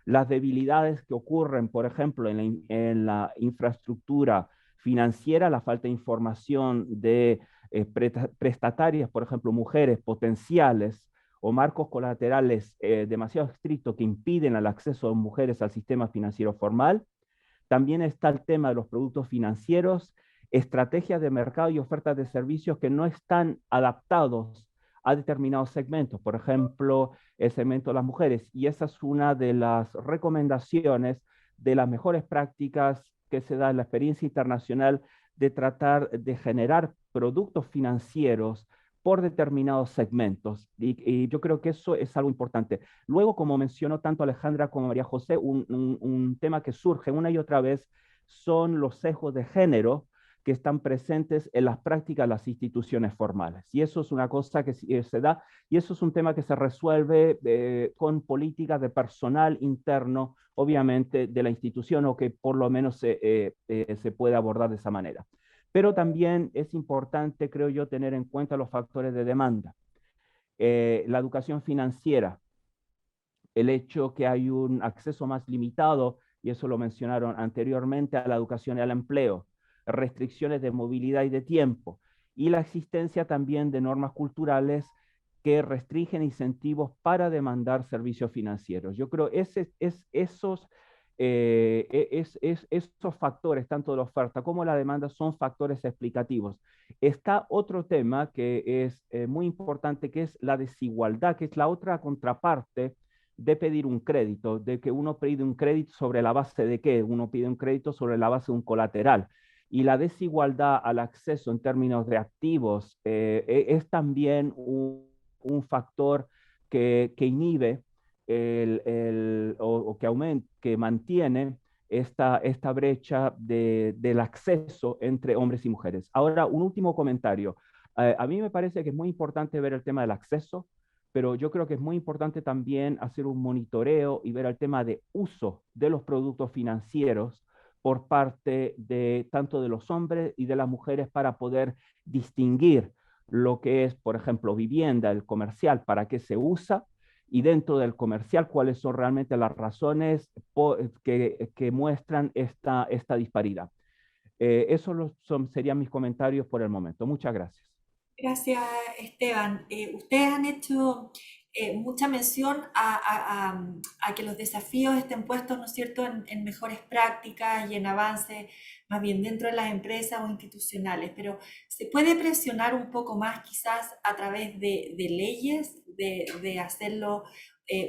las debilidades que ocurren, por ejemplo, en la infraestructura financiera, la falta de información de prestatarias, por ejemplo, mujeres potenciales, o marcos colaterales demasiado estrictos que impiden el acceso de mujeres al sistema financiero formal. También está el tema de los productos financieros, estrategias de mercado y ofertas de servicios que no están adaptados a determinados segmentos, por ejemplo, el segmento de las mujeres. Y esa es una de las recomendaciones de las mejores prácticas que se da en la experiencia internacional, de tratar de generar productos financieros por determinados segmentos. Y yo creo que eso es algo importante. Luego, como mencionó tanto Alejandra como María José, un tema que surge una y otra vez son los sesgos de género que están presentes en las prácticas de las instituciones formales. Y eso es una cosa que se da, y eso es un tema que se resuelve con políticas de personal interno, obviamente, de la institución, o que por lo menos se puede abordar de esa manera. Pero también es importante, creo yo, tener en cuenta los factores de demanda. La educación financiera el hecho que hay un acceso más limitado, y eso lo mencionaron anteriormente, a la educación y al empleo, restricciones de movilidad y de tiempo, y la existencia también de normas culturales que restringen incentivos para demandar servicios financieros. Yo creo esos factores, tanto de la oferta como la demanda, son factores explicativos. Está otro tema que es muy importante, que es la desigualdad, que es la otra contraparte de pedir un crédito, de que uno pide un crédito sobre la base de qué, uno pide un crédito sobre la base de un colateral. Y la desigualdad al acceso en términos de activos es también un factor que inhibe o que aumenta, que mantiene esta brecha del acceso entre hombres y mujeres. Ahora, un último comentario. A mí me parece que es muy importante ver el tema del acceso, pero yo creo que es muy importante también hacer un monitoreo y ver el tema de uso de los productos financieros por parte de tanto de los hombres y de las mujeres para poder distinguir lo que es, por ejemplo, vivienda, el comercial, para qué se usa, y dentro del comercial, cuáles son realmente las razones que muestran esta disparidad. Esos serían mis comentarios por el momento. Muchas gracias. Gracias, Esteban. Ustedes han hecho mucha mención a que los desafíos estén puestos, ¿no es cierto?, en mejores prácticas y en avances, más bien dentro de las empresas o institucionales, pero ¿se puede presionar un poco más quizás a través de leyes, de hacerlo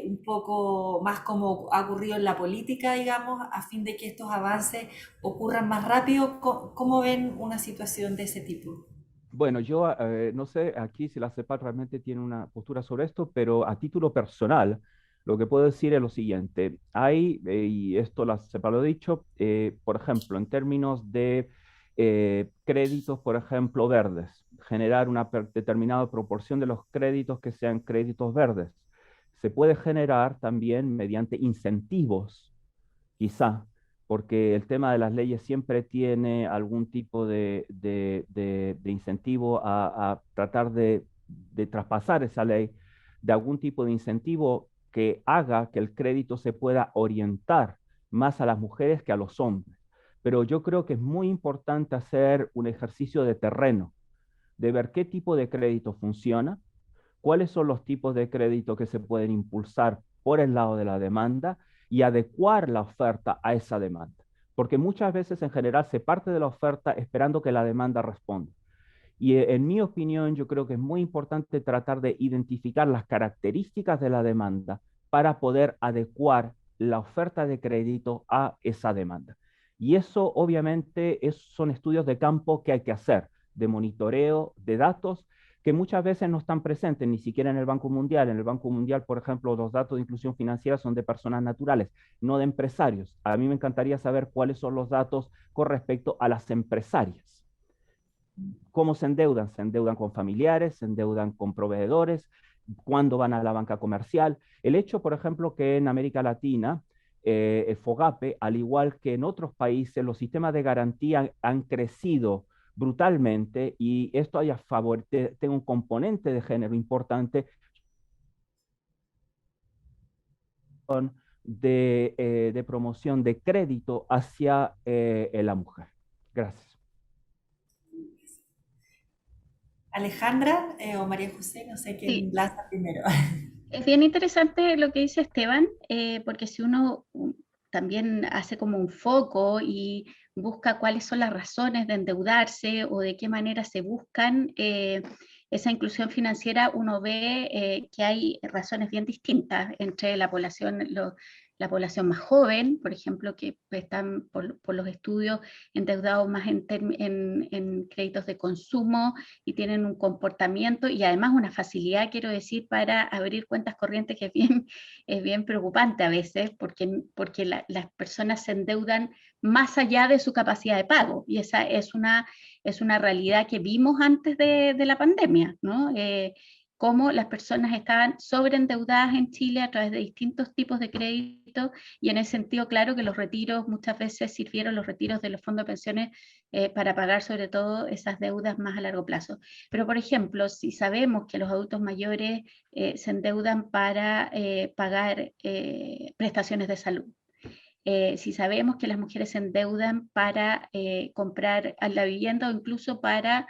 un poco más como ha ocurrido en la política, digamos, a fin de que estos avances ocurran más rápido? ¿Cómo ven una situación de ese tipo? Bueno, yo no sé aquí si la CEPAL realmente tiene una postura sobre esto, pero a título personal, lo que puedo decir es lo siguiente. Hay, y esto la CEPAL lo ha dicho, por ejemplo, en términos de créditos, por ejemplo, verdes, generar una determinada proporción de los créditos que sean créditos verdes. Se puede generar también mediante incentivos, quizá, porque el tema de las leyes siempre tiene algún tipo de incentivo a tratar de traspasar esa ley, de algún tipo de incentivo que haga que el crédito se pueda orientar más a las mujeres que a los hombres. Pero yo creo que es muy importante hacer un ejercicio de terreno, de ver qué tipo de crédito funciona, cuáles son los tipos de crédito que se pueden impulsar por el lado de la demanda y adecuar la oferta a esa demanda. Porque muchas veces en general se parte de la oferta esperando que la demanda responda. Y en mi opinión, yo creo que es muy importante tratar de identificar las características de la demanda para poder adecuar la oferta de crédito a esa demanda. Y eso obviamente son estudios de campo que hay que hacer, de monitoreo, de datos, que muchas veces no están presentes ni siquiera en el Banco Mundial. En el Banco Mundial, por ejemplo, los datos de inclusión financiera son de personas naturales, no de empresarios. A mí me encantaría saber cuáles son los datos con respecto a las empresarias. ¿Cómo se endeudan? Se endeudan con familiares, se endeudan con proveedores, cuándo van a la banca comercial. El hecho, por ejemplo, que en América Latina, el FOGAPE, al igual que en otros países, los sistemas de garantía han crecido brutalmente y esto tiene un componente de género importante de promoción de crédito hacia la mujer. Gracias. Alejandra o María José, no sé quién lanza primero. Es bien interesante lo que dice Esteban, porque si uno también hace como un foco y busca cuáles son las razones de endeudarse o de qué manera se buscan esa inclusión financiera, uno ve que hay razones bien distintas entre la población más joven, por ejemplo, que están por los estudios endeudados más en créditos de consumo y tienen un comportamiento y además una facilidad, quiero decir, para abrir cuentas corrientes que es bien preocupante a veces porque las personas se endeudan más allá de su capacidad de pago y esa es una realidad que vimos antes de la pandemia, ¿no? Cómo las personas estaban sobreendeudadas en Chile a través de distintos tipos de créditos crédito, y en ese sentido, claro que los retiros, muchas veces sirvieron los retiros de los fondos de pensiones para pagar sobre todo esas deudas más a largo plazo. Pero, por ejemplo, si sabemos que los adultos mayores se endeudan para pagar prestaciones de salud, si sabemos que las mujeres se endeudan para comprar la vivienda o incluso para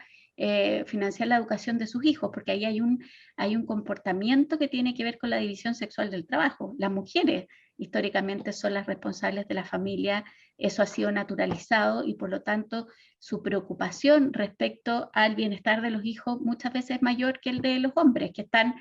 financiar la educación de sus hijos, porque ahí hay un comportamiento que tiene que ver con la división sexual del trabajo. Las mujeres históricamente son las responsables de la familia, eso ha sido naturalizado y por lo tanto su preocupación respecto al bienestar de los hijos muchas veces es mayor que el de los hombres, que están,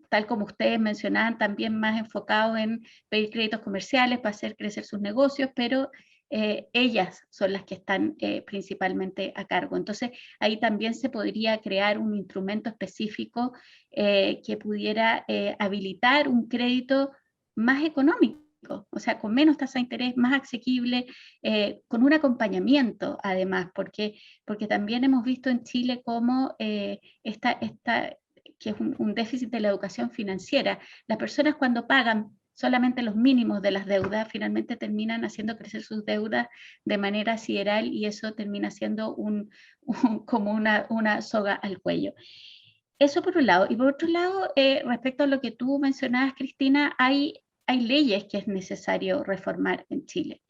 tal como ustedes mencionaban, también más enfocados en pedir créditos comerciales para hacer crecer sus negocios, pero ellas son las que están principalmente a cargo. Entonces, ahí también se podría crear un instrumento específico que pudiera habilitar un crédito más económico, o sea, con menos tasa de interés, más asequible, con un acompañamiento además, porque también hemos visto en Chile cómo que es un déficit de la educación financiera. Las personas cuando pagan solamente los mínimos de las deudas, finalmente terminan haciendo crecer sus deudas de manera sideral y eso termina siendo como una soga al cuello. Eso por un lado. Y por otro lado, respecto a lo que tú mencionabas, Cristina, hay leyes que es necesario reformar en Chile.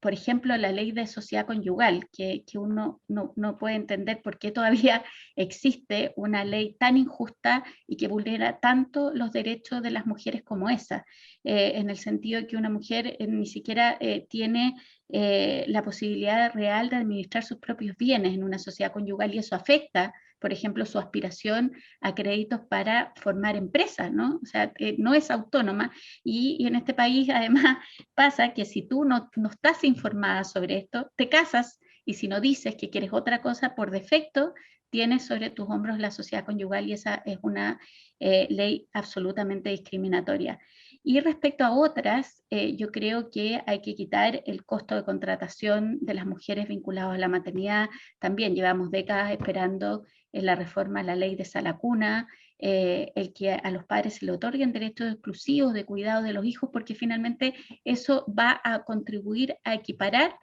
Por ejemplo, la ley de sociedad conyugal, que uno no puede entender por qué todavía existe una ley tan injusta y que vulnera tanto los derechos de las mujeres como esa, en el sentido de que una mujer ni siquiera tiene la posibilidad real de administrar sus propios bienes en una sociedad conyugal y eso afecta, por ejemplo, su aspiración a créditos para formar empresas, ¿no? O sea, no es autónoma y en este país además pasa que si tú no estás informada sobre esto, te casas y si no dices que quieres otra cosa, por defecto tienes sobre tus hombros la sociedad conyugal y esa es una ley absolutamente discriminatoria. Y respecto a otras, yo creo que hay que quitar el costo de contratación de las mujeres vinculadas a la maternidad. También llevamos décadas esperando en la reforma a la ley de sala cuna, el que a los padres se le otorguen derechos exclusivos de cuidado de los hijos, porque finalmente eso va a contribuir a equipararlos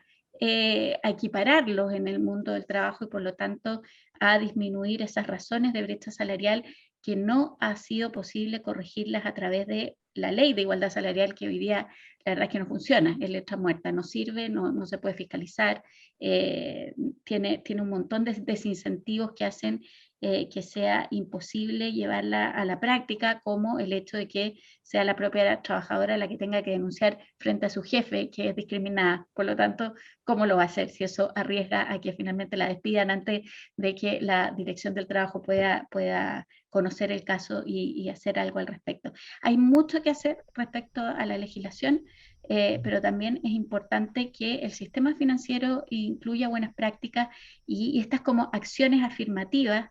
en el mundo del trabajo y por lo tanto a disminuir esas razones de brecha salarial que no ha sido posible corregirlas a través de la ley de igualdad salarial, que hoy día la verdad es que no funciona, es letra muerta, no sirve, no se puede fiscalizar, tiene un montón de desincentivos que hacen que sea imposible llevarla a la práctica, como el hecho de que sea la propia trabajadora la que tenga que denunciar frente a su jefe que es discriminada. Por lo tanto, ¿cómo lo va a hacer si eso arriesga a que finalmente la despidan antes de que la dirección del trabajo pueda conocer el caso y hacer algo al respecto? Hay mucho que hacer respecto a la legislación, pero también es importante que el sistema financiero incluya buenas prácticas y estas como acciones afirmativas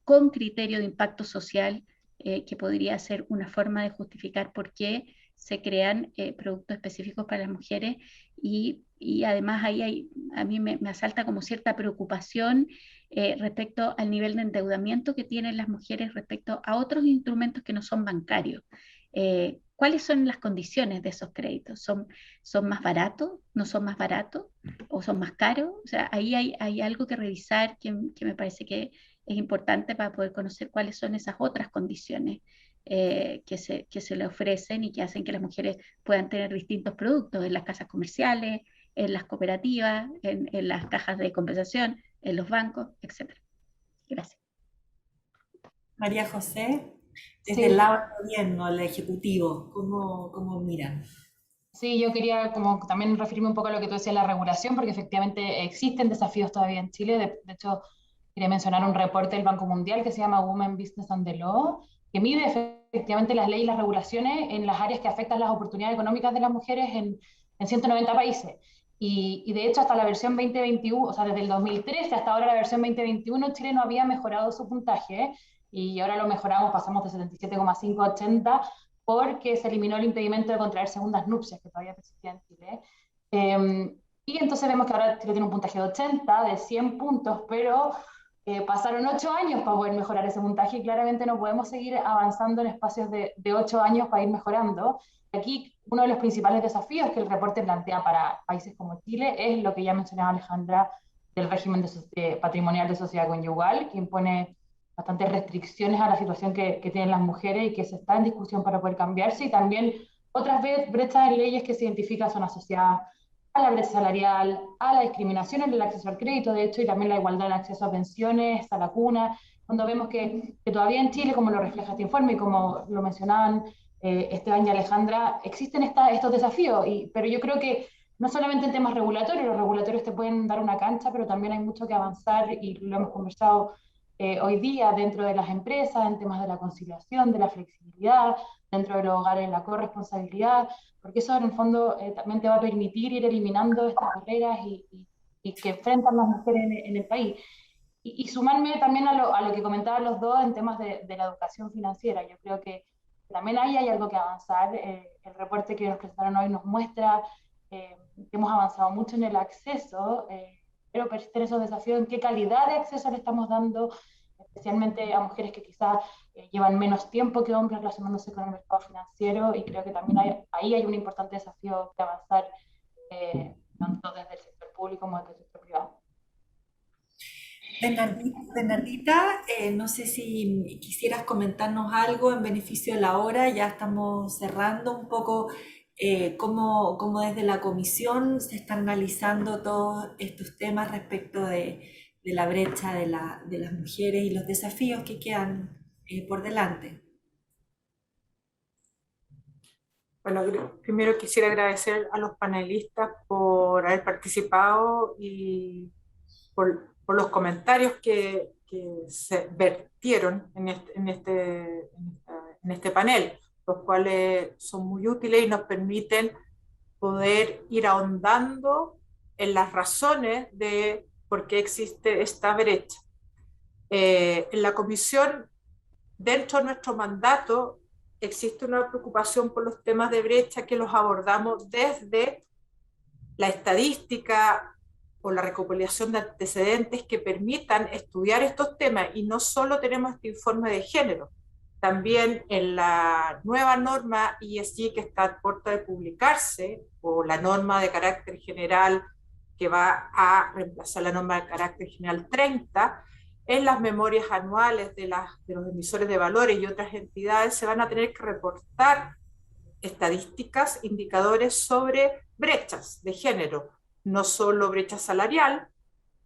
con criterio de impacto social, que podría ser una forma de justificar por qué se crean productos específicos para las mujeres y además ahí a mí me asalta como cierta preocupación respecto al nivel de endeudamiento que tienen las mujeres respecto a otros instrumentos que no son bancarios. ¿Cuáles son las condiciones de esos créditos? ¿Son más baratos? ¿No son más baratos? ¿O son más caros? O sea, ahí hay algo que revisar que me parece que es importante para poder conocer cuáles son esas otras condiciones que se le ofrecen y que hacen que las mujeres puedan tener distintos productos en las casas comerciales, en las cooperativas, en las cajas de compensación, en los bancos, etc. Gracias. María José, desde Sí. el lado del gobierno, el ejecutivo, ¿cómo miran? Sí, yo quería como también referirme un poco a lo que tú decías, la regulación, porque efectivamente existen desafíos todavía en Chile. De hecho, quería mencionar un reporte del Banco Mundial que se llama Women Business and the Law, que mide efectivamente las leyes y las regulaciones en las áreas que afectan las oportunidades económicas de las mujeres en 190 países. Y de hecho, hasta la versión 2021, o sea, desde el 2013 hasta ahora la versión 2021, Chile no había mejorado su puntaje, y ahora lo mejoramos, pasamos de 77,5 a 80, porque se eliminó el impedimento de contraer segundas nupcias, que todavía persistía en Chile. Y entonces vemos que ahora Chile tiene un puntaje de 80, de 100 puntos, pero pasaron 8 años para poder mejorar ese puntaje y claramente no podemos seguir avanzando en espacios de 8 años para ir mejorando. Aquí uno de los principales desafíos que el reporte plantea para países como Chile es lo que ya mencionaba Alejandra del régimen patrimonial de sociedad conyugal, que impone bastantes restricciones a la situación que tienen las mujeres y que se está en discusión para poder cambiarse, y también otras brechas en leyes que se identifican son asociadas a la brecha salarial, a la discriminación en el acceso al crédito, de hecho, y también la igualdad en acceso a pensiones, a la cuna, cuando vemos que todavía en Chile, como lo refleja este informe y como lo mencionaban Esteban y Alejandra, existen estos desafíos, pero yo creo que no solamente en temas regulatorios, los regulatorios te pueden dar una cancha, pero también hay mucho que avanzar y lo hemos conversado hoy día dentro de las empresas, en temas de la conciliación, de la flexibilidad, dentro de los hogares, la corresponsabilidad, porque eso en el fondo también te va a permitir ir eliminando estas barreras y que enfrentan las mujeres en el país. Y sumarme también a lo que comentaban los dos en temas de la educación financiera. Yo creo que también ahí hay algo que avanzar. El reporte que nos presentaron hoy nos muestra que hemos avanzado mucho en el acceso, pero persisten esos desafíos en qué calidad de acceso le estamos dando, especialmente a mujeres que quizás llevan menos tiempo que hombres relacionándose con el mercado financiero, y creo que también ahí hay un importante desafío que avanzar, tanto desde el sector público como desde el sector privado. Bernardita, no sé si quisieras comentarnos algo en beneficio de la hora, ya estamos cerrando un poco cómo desde la comisión se están analizando todos estos temas respecto de la brecha de las mujeres y los desafíos que quedan por delante. Bueno, primero quisiera agradecer a los panelistas por haber participado y por los comentarios que se vertieron en este panel, los cuales son muy útiles y nos permiten poder ir ahondando en las razones de por qué existe esta brecha. En la comisión, dentro de nuestro mandato, existe una preocupación por los temas de brecha que los abordamos desde la estadística o la recopilación de antecedentes que permitan estudiar estos temas, y no solo tenemos este informe de género, también en la nueva norma ESG que está a puerta de publicarse, o la norma de carácter general que va a reemplazar la norma de carácter general 30, en las memorias anuales de los emisores de valores y otras entidades se van a tener que reportar estadísticas, indicadores sobre brechas de género, no solo brecha salarial,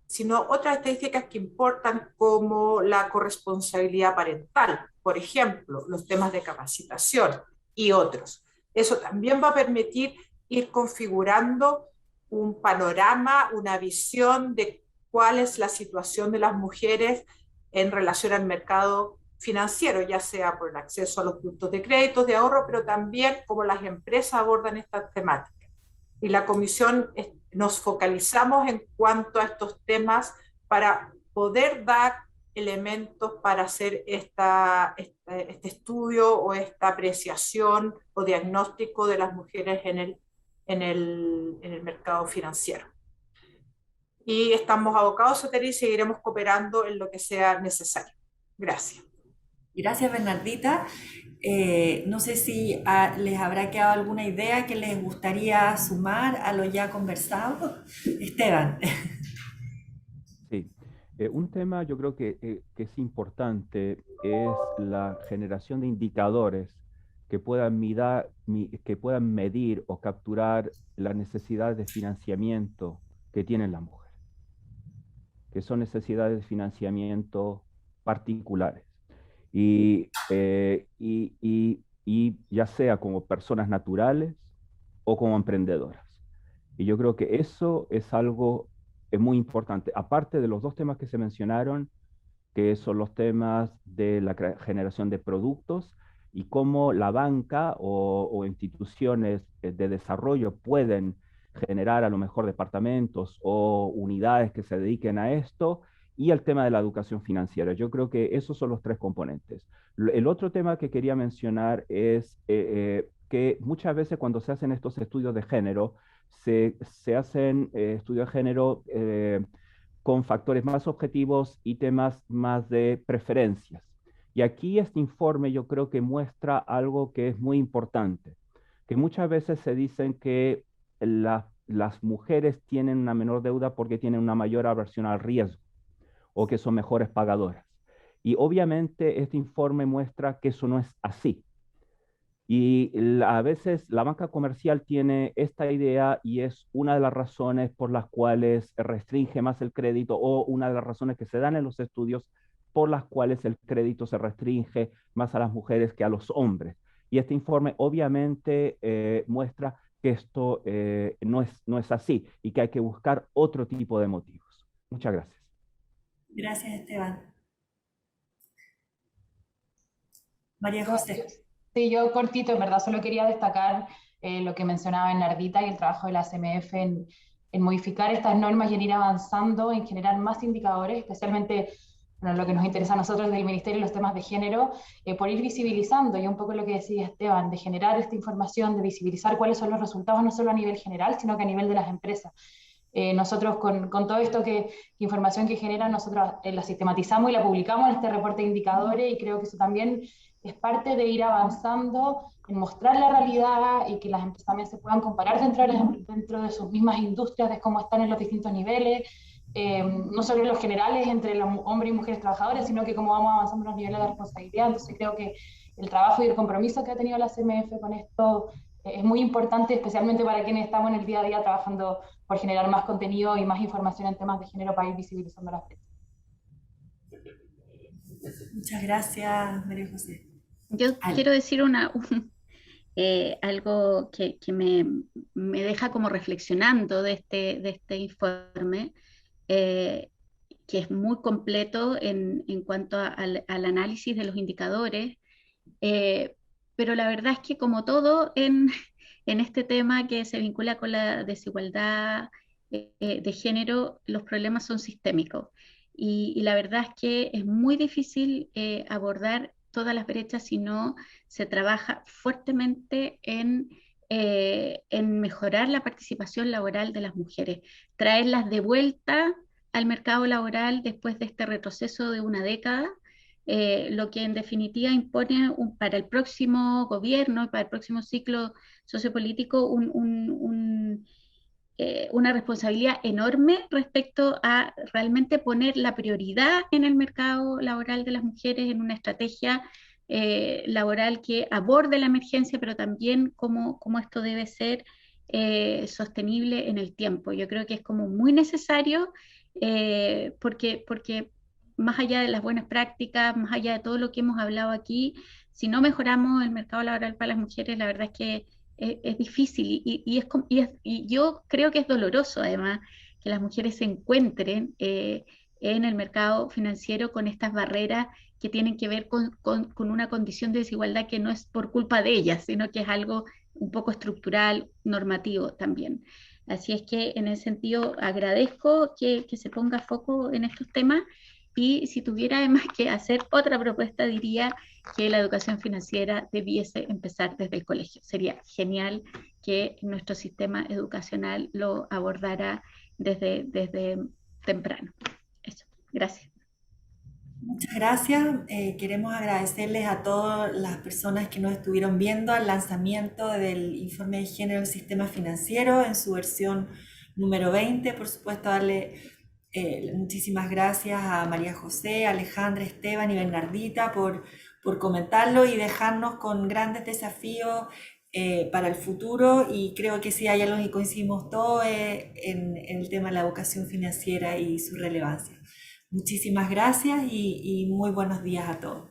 sino otras estadísticas que importan como la corresponsabilidad parental, por ejemplo, los temas de capacitación y otros. Eso también va a permitir ir configurando un panorama, una visión de cuál es la situación de las mujeres en relación al mercado financiero, ya sea por el acceso a los productos de créditos, de ahorro, pero también cómo las empresas abordan estas temáticas. Y la comisión nos focalizamos en cuanto a estos temas para poder dar elementos para hacer este estudio o esta apreciación o diagnóstico de las mujeres en el mercado financiero. Y estamos abocados a y seguiremos cooperando en lo que sea necesario. Gracias. Gracias, Bernardita. No sé si les habrá quedado alguna idea que les gustaría sumar a lo ya conversado. Esteban. Sí, un tema yo creo que es importante es la generación de indicadores que puedan medir o capturar las necesidades de financiamiento que tienen las mujeres, que son necesidades de financiamiento particulares. Y ya sea como personas naturales o como emprendedoras. Y yo creo que eso es algo muy importante. Aparte de los dos temas que se mencionaron, que son los temas de la generación de productos y cómo la banca o instituciones de desarrollo pueden generar a lo mejor departamentos o unidades que se dediquen a esto, y el tema de la educación financiera. Yo creo que esos son los tres componentes. El otro tema que quería mencionar es que muchas veces cuando se hacen estos estudios de género, se hacen estudios de género con factores más objetivos y temas más de preferencias. Y aquí este informe yo creo que muestra algo que es muy importante, que muchas veces se dicen que las mujeres tienen una menor deuda porque tienen una mayor aversión al riesgo o que son mejores pagadoras. Y obviamente este informe muestra que eso no es así. Y a veces la banca comercial tiene esta idea y es una de las razones por las cuales restringe más el crédito, o una de las razones que se dan en los estudios por las cuales el crédito se restringe más a las mujeres que a los hombres. Y este informe obviamente muestra que esto no es así y que hay que buscar otro tipo de motivos. Muchas gracias. Gracias, Esteban. María José. Sí, yo cortito, en verdad, solo quería destacar lo que mencionaba Nardita y el trabajo de la CMF en modificar estas normas y en ir avanzando, en generar más indicadores, especialmente bueno, lo que nos interesa a nosotros del Ministerio, los temas de género, por ir visibilizando, y un poco lo que decía Esteban, de generar esta información, de visibilizar cuáles son los resultados, no solo a nivel general, sino que a nivel de las empresas. Nosotros con todo esto información que genera, nosotros la sistematizamos y la publicamos en este reporte de indicadores, y creo que eso también es parte de ir avanzando en mostrar la realidad y que las empresas también se puedan comparar dentro de sus mismas industrias, de cómo están en los distintos niveles, no solo en los generales entre los hombres y mujeres trabajadores, sino que cómo vamos avanzando en los niveles de responsabilidad. Entonces creo que el trabajo y el compromiso que ha tenido la CMF con esto es muy importante, especialmente para quienes estamos en el día a día trabajando por generar más contenido y más información en temas de género para ir visibilizando las brechas. Muchas gracias, María José. Yo quiero decir algo que me deja como reflexionando de este informe, que es muy completo en cuanto al análisis de los indicadores, pero la verdad es que como todo en este tema que se vincula con la desigualdad de género, los problemas son sistémicos. Y la verdad es que es muy difícil abordar todas las brechas si no se trabaja fuertemente en mejorar la participación laboral de las mujeres, traerlas de vuelta al mercado laboral después de este retroceso de una década, lo que en definitiva impone para el próximo gobierno y para el próximo ciclo sociopolítico una responsabilidad enorme respecto a realmente poner la prioridad en el mercado laboral de las mujeres, en una estrategia laboral que aborde la emergencia, pero también cómo esto debe ser sostenible en el tiempo. Yo creo que es como muy necesario porque más allá de las buenas prácticas, más allá de todo lo que hemos hablado aquí, si no mejoramos el mercado laboral para las mujeres, la verdad es que es difícil y yo creo que es doloroso además que las mujeres se encuentren en el mercado financiero con estas barreras que tienen que ver con una condición de desigualdad que no es por culpa de ellas, sino que es algo un poco estructural, normativo también. Así es que en ese sentido agradezco que se ponga foco en estos temas, y si tuviera además que hacer otra propuesta diría que la educación financiera debiese empezar desde el colegio. Sería genial que nuestro sistema educacional lo abordara desde temprano. Eso, gracias. Muchas gracias. Queremos agradecerles a todas las personas que nos estuvieron viendo al lanzamiento del informe de género del sistema financiero en su versión número 20. Por supuesto, darle muchísimas gracias a María José, Alejandra, Esteban y Bernardita por comentarlo y dejarnos con grandes desafíos para el futuro, y creo que sí hay algo que coincidimos todos en el tema de la educación financiera y su relevancia. Muchísimas gracias y muy buenos días a todos.